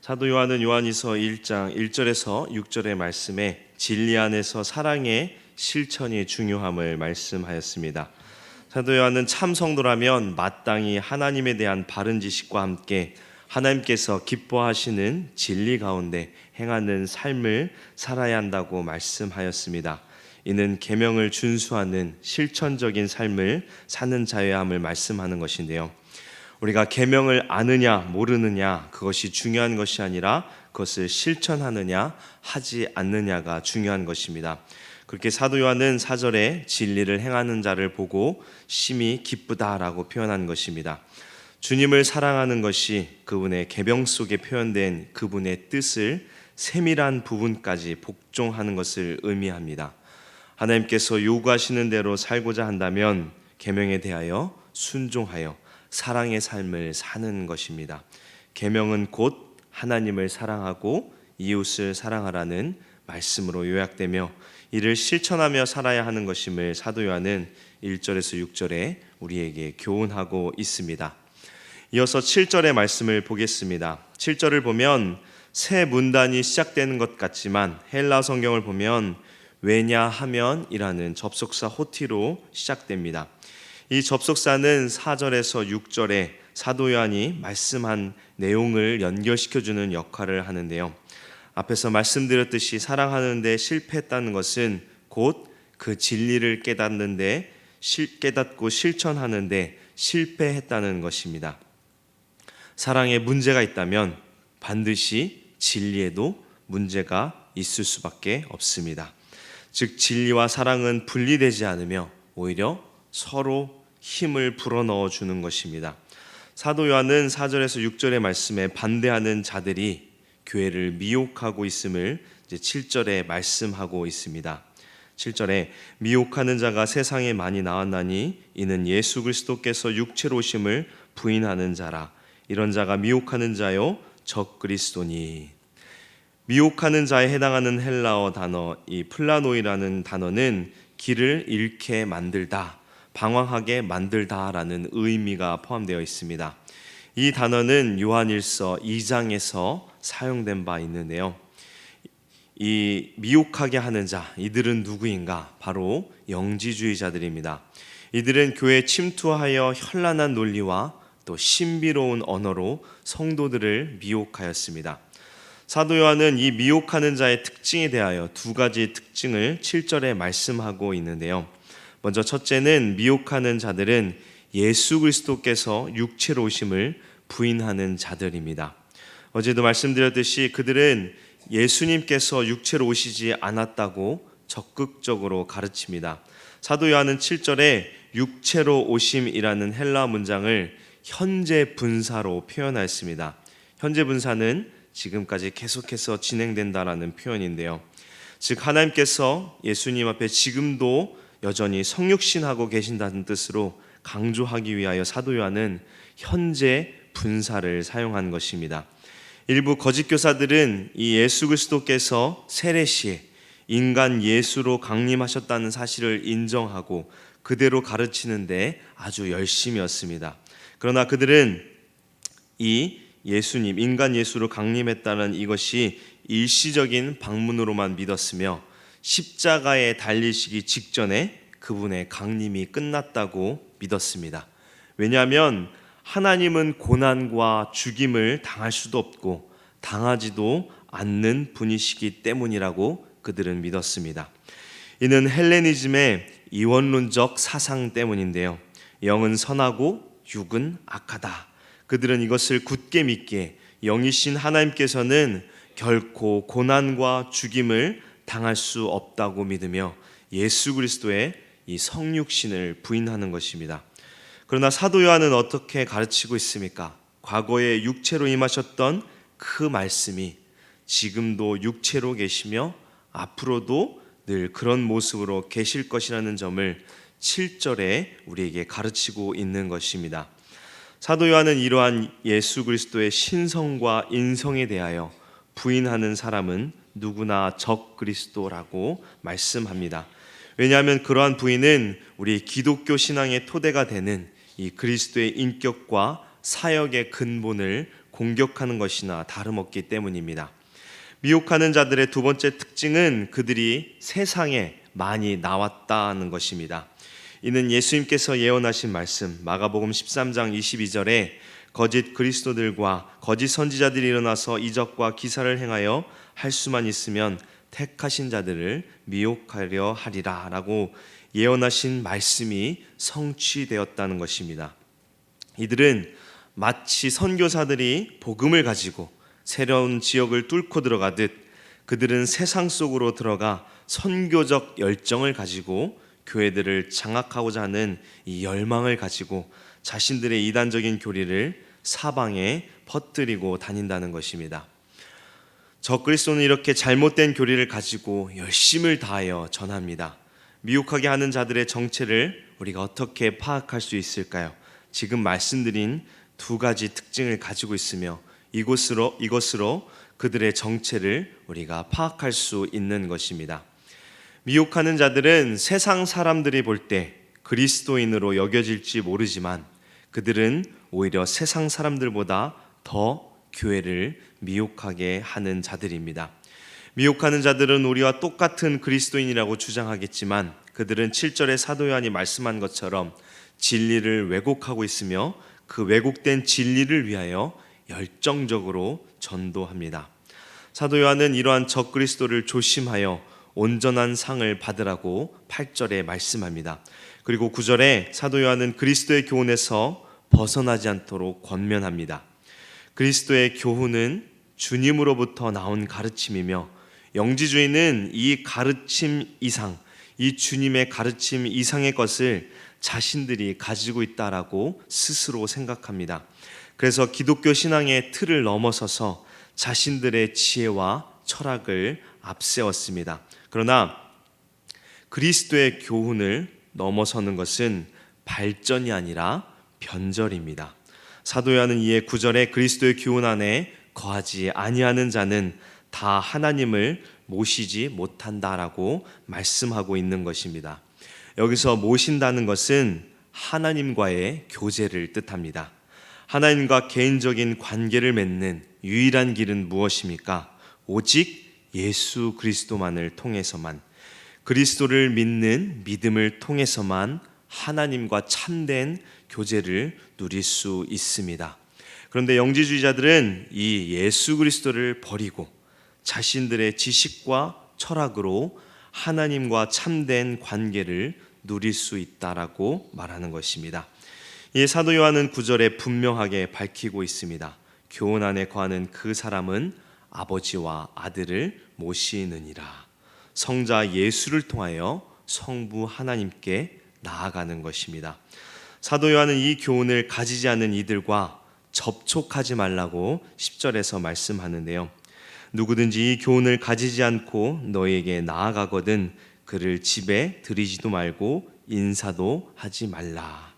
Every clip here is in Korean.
사도 요한은 요한일서 1장 1절에서 6절의 말씀에 진리 안에서 사랑의 실천이 중요함을 말씀하였습니다. 사도 요한은 참 성도라면 마땅히 하나님에 대한 바른 지식과 함께 하나님께서 기뻐하시는 진리 가운데 행하는 삶을 살아야 한다고 말씀하였습니다. 이는 계명을 준수하는 실천적인 삶을 사는 자여야 함을 말씀하는 것인데요. 우리가 계명을 아느냐 모르느냐 그것이 중요한 것이 아니라 그것을 실천하느냐 하지 않느냐가 중요한 것입니다. 그렇게 사도 요한은 4절에 진리를 행하는 자를 보고 심히 기쁘다라고 표현한 것입니다. 주님을 사랑하는 것이 그분의 계명 속에 표현된 그분의 뜻을 세밀한 부분까지 복종하는 것을 의미합니다. 하나님께서 요구하시는 대로 살고자 한다면 계명에 대하여 순종하여 사랑의 삶을 사는 것입니다. 계명은 곧 하나님을 사랑하고 이웃을 사랑하라는 말씀으로 요약되며 이를 실천하며 살아야 하는 것임을 사도 요한은 1절에서 6절에 우리에게 교훈하고 있습니다. 이어서 7절의 말씀을 보겠습니다. 7절을 보면 새 문단이 시작되는 것 같지만 헬라 성경을 보면 왜냐하면이라는 접속사 호티로 시작됩니다. 이 접속사는 4절에서 6절에 사도 요한이 말씀한 내용을 연결시켜주는 역할을 하는데요. 앞에서 말씀드렸듯이 사랑하는 데 실패했다는 것은 곧 그 진리를 깨닫고 실천하는 데 실패했다는 것입니다. 사랑에 문제가 있다면 반드시 진리에도 문제가 있을 수밖에 없습니다. 즉 진리와 사랑은 분리되지 않으며 오히려 서로 힘을 불어넣어 주는 것입니다. 사도 요한은 4절에서 6절의 말씀에 반대하는 자들이 교회를 미혹하고 있음을 7절에 말씀하고 있습니다. 7절에 미혹하는 자가 세상에 많이 나왔나니 이는 예수 그리스도께서 육체로 오심을 부인하는 자라. 이런 자가 미혹하는 자요 적그리스도니. 미혹하는 자에 해당하는 헬라어 단어 이 플라노이라는 단어는 길을 잃게 만들다, 방황하게 만들다라는 의미가 포함되어 있습니다. 이 단어는 요한일서 2장에서 사용된 바 있는데요. 이 미혹하게 하는 자, 이들은 누구인가? 바로 영지주의자들입니다. 이들은 교회에 침투하여 현란한 논리와 또 신비로운 언어로 성도들을 미혹하였습니다. 사도 요한은 이 미혹하는 자의 특징에 대하여 두 가지 특징을 7절에 말씀하고 있는데요. 먼저 첫째는 미혹하는 자들은 예수 그리스도께서 육체로 오심을 부인하는 자들입니다. 어제도 말씀드렸듯이 그들은 예수님께서 육체로 오시지 않았다고 적극적으로 가르칩니다. 사도 요한은 7절에 육체로 오심이라는 헬라 문장을 현재 분사로 표현하였습니다. 현재 분사는 지금까지 계속해서 진행된다라는 표현인데요. 즉 하나님께서 예수님 앞에 지금도 여전히 성육신하고 계신다는 뜻으로 강조하기 위하여 사도 요한은 현재 분사를 사용한 것입니다. 일부 거짓 교사들은 이 예수 그리스도께서 세례시에 인간 예수로 강림하셨다는 사실을 인정하고 그대로 가르치는데 아주 열심이었습니다. 그러나 그들은 이 예수님, 인간 예수로 강림했다는 이것이 일시적인 방문으로만 믿었으며 십자가에 달리시기 직전에 그분의 강림이 끝났다고 믿었습니다. 왜냐하면 하나님은 고난과 죽임을 당할 수도 없고 당하지도 않는 분이시기 때문이라고 그들은 믿었습니다. 이는 헬레니즘의 이원론적 사상 때문인데요. 영은 선하고 육은 악하다. 그들은 이것을 굳게 믿기에 영이신 하나님께서는 결코 고난과 죽임을 당할 수 없다고 믿으며 예수 그리스도의 이 성육신을 부인하는 것입니다. 그러나 사도 요한은 어떻게 가르치고 있습니까? 과거에 육체로 임하셨던 그 말씀이 지금도 육체로 계시며 앞으로도 늘 그런 모습으로 계실 것이라는 점을 7절에 우리에게 가르치고 있는 것입니다. 사도 요한은 이러한 예수 그리스도의 신성과 인성에 대하여 부인하는 사람은 누구나 적그리스도라고 말씀합니다. 왜냐하면 그러한 부인은 우리 기독교 신앙의 토대가 되는 이 그리스도의 인격과 사역의 근본을 공격하는 것이나 다름없기 때문입니다. 미혹하는 자들의 두 번째 특징은 그들이 세상에 많이 나왔다는 것입니다. 이는 예수님께서 예언하신 말씀 마가복음 13장 22절에 거짓 그리스도들과 거짓 선지자들이 일어나서 이적과 기사를 행하여 할 수만 있으면 택하신 자들을 미혹하려 하리라 라고 예언하신 말씀이 성취되었다는 것입니다. 이들은 마치 선교사들이 복음을 가지고 새로운 지역을 뚫고 들어가듯 그들은 세상 속으로 들어가 선교적 열정을 가지고 교회들을 장악하고자 하는 이 열망을 가지고 자신들의 이단적인 교리를 사방에 퍼뜨리고 다닌다는 것입니다. 적그리스도는 이렇게 잘못된 교리를 가지고 열심을 다하여 전합니다. 미혹하게 하는 자들의 정체를 우리가 어떻게 파악할 수 있을까요? 지금 말씀드린 두 가지 특징을 가지고 있으며 이것으로 그들의 정체를 우리가 파악할 수 있는 것입니다. 미혹하는 자들은 세상 사람들이 볼 때 그리스도인으로 여겨질지 모르지만 그들은 오히려 세상 사람들보다 더 교회를 미혹하게 하는 자들입니다. 미혹하는 자들은 우리와 똑같은 그리스도인이라고 주장하겠지만 그들은 7절에 사도 요한이 말씀한 것처럼 진리를 왜곡하고 있으며 그 왜곡된 진리를 위하여 열정적으로 전도합니다. 사도 요한은 이러한 적그리스도를 조심하여 온전한 상을 받으라고 8절에 말씀합니다. 그리고 9절에 사도 요한은 그리스도의 교훈에서 벗어나지 않도록 권면합니다. 그리스도의 교훈은 주님으로부터 나온 가르침이며 영지주의는 이 가르침 이상, 이 주님의 가르침 이상의 것을 자신들이 가지고 있다라고 스스로 생각합니다. 그래서 기독교 신앙의 틀을 넘어서서 자신들의 지혜와 철학을 앞세웠습니다. 그러나 그리스도의 교훈을 넘어서는 것은 발전이 아니라 변절입니다. 사도 요한은 이에 9절에 그리스도의 교훈 안에 거하지 아니하는 자는 다 하나님을 모시지 못한다라고 말씀하고 있는 것입니다. 여기서 모신다는 것은 하나님과의 교제를 뜻합니다. 하나님과 개인적인 관계를 맺는 유일한 길은 무엇입니까? 오직 예수 그리스도만을 통해서만, 그리스도를 믿는 믿음을 통해서만 하나님과 참된 교제를 누릴 수 있습니다. 그런데 영지주의자들은 이 예수 그리스도를 버리고 자신들의 지식과 철학으로 하나님과 참된 관계를 누릴 수 있다라고 말하는 것입니다. 이 사도 요한은 9절에 분명하게 밝히고 있습니다. 교훈 안에 거하는 그 사람은 아버지와 아들을 모시느니라. 성자 예수를 통하여 성부 하나님께 나아가는 것입니다. 사도 요한은 이 교훈을 가지지 않는 이들과 접촉하지 말라고 10절에서 말씀하는데요. 누구든지 이 교훈을 가지지 않고 너희에게 나아가거든 그를 집에 들이지도 말고 인사도 하지 말라.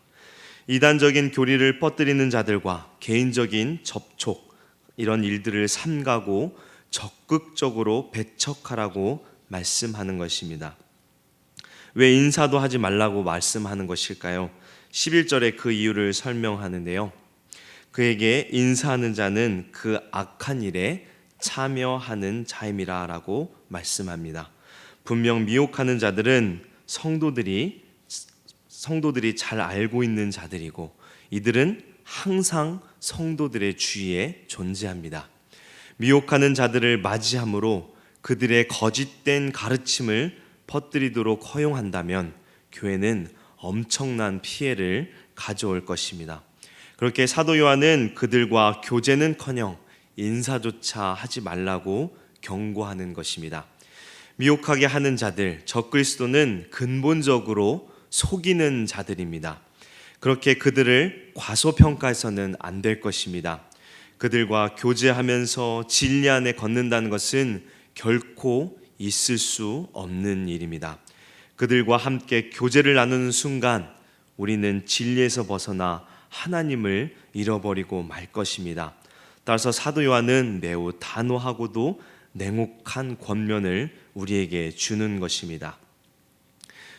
이단적인 교리를 뻗뜨리는 자들과 개인적인 접촉, 이런 일들을 삼가고 적극적으로 배척하라고 말씀하는 것입니다. 왜 인사도 하지 말라고 말씀하는 것일까요? 11절에 그 이유를 설명하는데요. 그에게 인사하는 자는 그 악한 일에 참여하는 자임이라 라고 말씀합니다. 분명 미혹하는 자들은 성도들이 잘 알고 있는 자들이고 이들은 항상 성도들의 주위에 존재합니다. 미혹하는 자들을 맞이함으로 그들의 거짓된 가르침을 퍼뜨리도록 허용한다면 교회는 엄청난 피해를 가져올 것입니다. 그렇게 사도 요한은 그들과 교제는커녕 인사조차 하지 말라고 경고하는 것입니다. 미혹하게 하는 자들, 적그리스도는 근본적으로 속이는 자들입니다. 그렇게 그들을 과소평가해서는 안 될 것입니다. 그들과 교제하면서 진리 안에 걷는다는 것은 결코 있을 수 없는 일입니다. 그들과 함께 교제를 나누는 순간 우리는 진리에서 벗어나 하나님을 잃어버리고 말 것입니다. 따라서 사도 요한은 매우 단호하고도 냉혹한 권면을 우리에게 주는 것입니다.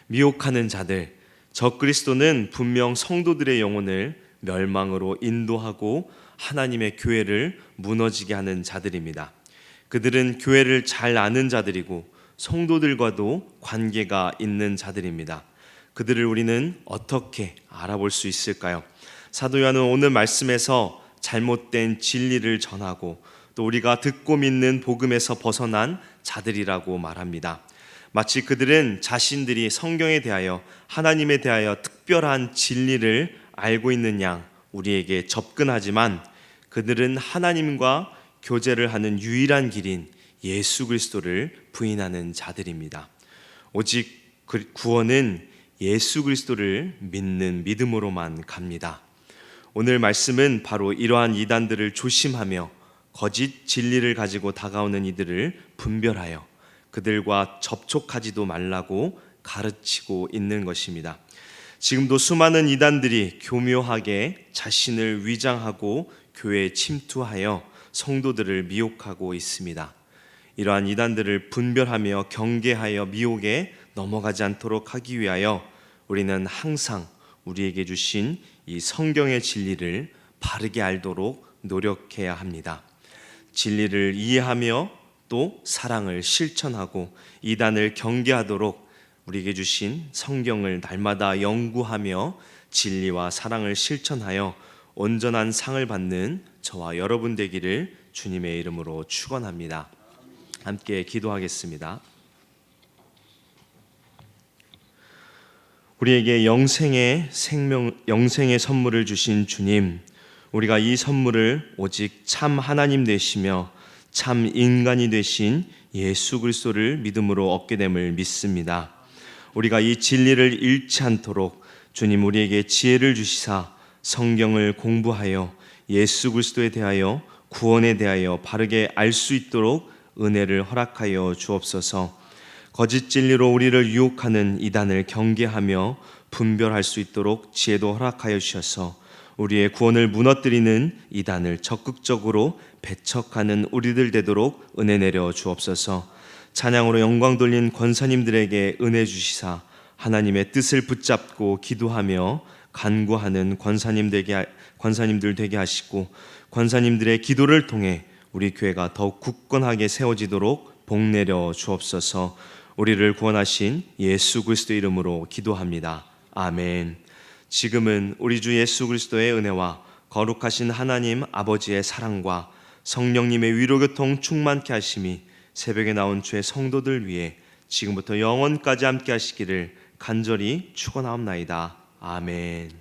미혹하는 자들, 적그리스도는 분명 성도들의 영혼을 멸망으로 인도하고 하나님의 교회를 무너지게 하는 자들입니다. 그들은 교회를 잘 아는 자들이고 성도들과도 관계가 있는 자들입니다. 그들을 우리는 어떻게 알아볼 수 있을까요? 사도 요한은 오늘 말씀에서 잘못된 진리를 전하고 또 우리가 듣고 믿는 복음에서 벗어난 자들이라고 말합니다. 마치 그들은 자신들이 성경에 대하여 하나님에 대하여 특별한 진리를 알고 있는 양 우리에게 접근하지만 그들은 하나님과 교제를 하는 유일한 길인 예수 그리스도를 부인하는 자들입니다. 오직 구원은 예수 그리스도를 믿는 믿음으로만 갑니다. 오늘 말씀은 바로 이러한 이단들을 조심하며 거짓 진리를 가지고 다가오는 이들을 분별하여 그들과 접촉하지도 말라고 가르치고 있는 것입니다. 지금도 수많은 이단들이 교묘하게 자신을 위장하고 교회에 침투하여 성도들을 미혹하고 있습니다. 이러한 이단들을 분별하며 경계하여 미혹에 넘어가지 않도록 하기 위하여 우리는 항상 우리에게 주신 이 성경의 진리를 바르게 알도록 노력해야 합니다. 진리를 이해하며 또 사랑을 실천하고 이단을 경계하도록 우리에게 주신 성경을 날마다 연구하며 진리와 사랑을 실천하여 온전한 상을 받는 저와 여러분 되기를 주님의 이름으로 축원합니다. 함께 기도하겠습니다. 우리에게 영생의 선물을 주신 주님, 우리가 이 선물을 오직 참 하나님 되시며 참 인간이 되신 예수 그리스도를 믿음으로 얻게 됨을 믿습니다. 우리가 이 진리를 잃지 않도록 주님 우리에게 지혜를 주시사 성경을 공부하여 예수 그리스도에 대하여 구원에 대하여 바르게 알 수 있도록 은혜를 허락하여 주옵소서. 거짓 진리로 우리를 유혹하는 이단을 경계하며 분별할 수 있도록 지혜도 허락하여 주셔서 우리의 구원을 무너뜨리는 이단을 적극적으로 배척하는 우리들 되도록 은혜 내려 주옵소서. 찬양으로 영광 돌린 권사님들에게 은혜 주시사 하나님의 뜻을 붙잡고 기도하며 간구하는 권사님들 되게 하시고 권사님들의 기도를 통해 우리 교회가 더욱 굳건하게 세워지도록 복 내려 주옵소서. 우리를 구원하신 예수 그리스도 이름으로 기도합니다. 아멘. 지금은 우리 주 예수 그리스도의 은혜와 거룩하신 하나님 아버지의 사랑과 성령님의 위로교통 충만케 하심이 새벽에 나온 주의 성도들 위해 지금부터 영원까지 함께 하시기를 간절히 축원하옵나이다. 아멘.